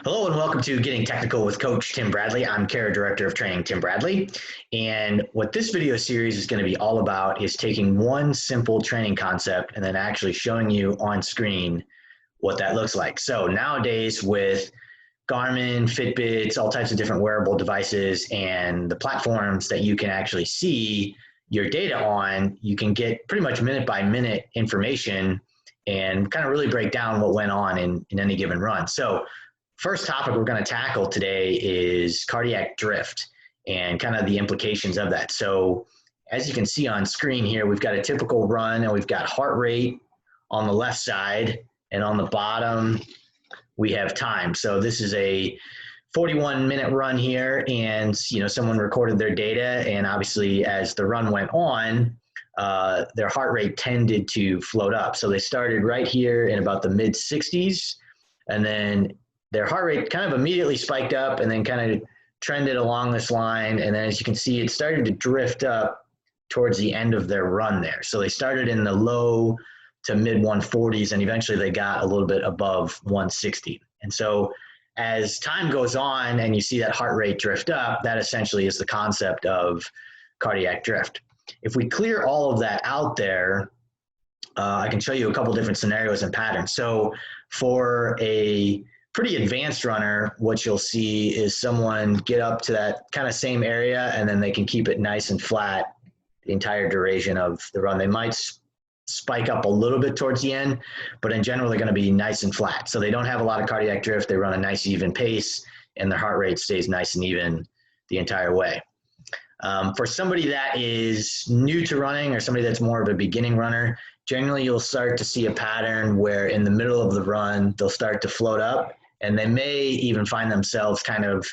Hello and welcome to Getting Technical with Coach Tim Bradley. I'm Care Director of Training Tim Bradley. And what this video series is going to be all about is taking one simple training concept and then actually showing you on screen what that looks like. So nowadays with Garmin, Fitbits, all types of different wearable devices and the platforms that you can actually see your data on, you can get pretty much minute by minute information and kind of really break down what went on in any given run. So first topic we're going to tackle today is cardiac drift and kind of the implications of that. So as you can see on screen here, we've got a typical run and we've got heart rate on the left side, and on the bottom we have time. So this is a 41-minute run here, and someone recorded their data, and obviously as the run went on, their heart rate tended to float up. So they started right here in about the mid 60s, and then their heart rate kind of immediately spiked up and then kind of trended along this line. And then as you can see, it started to drift up towards the end of their run there. So they started in the low to mid 140s and eventually they got a little bit above 160. And so as time goes on and you see that heart rate drift up, that essentially is the concept of cardiac drift. If we clear all of that out there, I can show you a couple different scenarios and patterns. So for a pretty advanced runner, what you'll see is someone get up to that kind of same area and then they can keep it nice and flat the entire duration of the run. They might spike up a little bit towards the end, but in general, they're going to be nice and flat. So they don't have a lot of cardiac drift. They run a nice even pace and their heart rate stays nice and even the entire way. For somebody that is new to running or somebody that's more of a beginning runner, generally you'll start to see a pattern where in the middle of the run, they'll start to float up. And they may even find themselves kind of,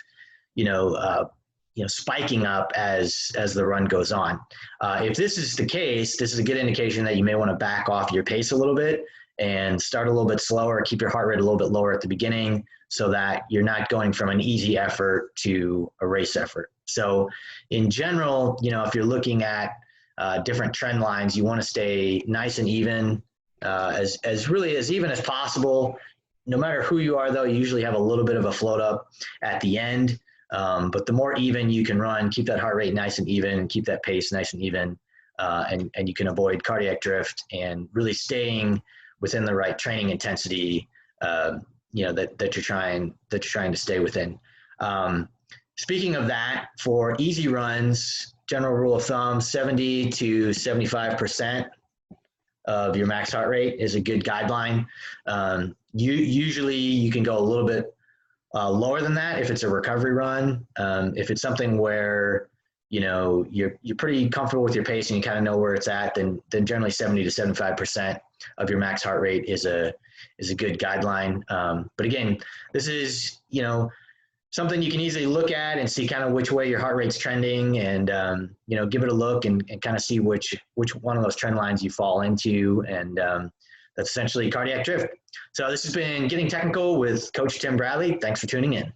spiking up as the run goes on. If this is the case, this is a good indication that you may want to back off your pace a little bit and start a little bit slower, keep your heart rate a little bit lower at the beginning so that you're not going from an easy effort to a race effort. So in general, if you're looking at different trend lines, you want to stay nice and even, as even as possible. No matter who you are, though, you usually have a little bit of a float up at the end. But the more even you can run, keep that heart rate nice and even, keep that pace nice and even, and you can avoid cardiac drift and really staying within the right training intensity, that you're trying to stay within. Speaking of that, for easy runs, general rule of thumb, 70 to 75% of your max heart rate is a good guideline. Usually you can go a little bit lower than that if it's a recovery run. If it's something where you're pretty comfortable with your pace and you kind of know where it's at, then generally 70 to 75% of your max heart rate is a good guideline. But again, this is something you can easily look at and see kind of which way your heart rate's trending, and give it a look and kind of see which one of those trend lines you fall into, and that's essentially cardiac drift. So this has been Getting Technical with Coach Tim Bradley. Thanks for tuning in.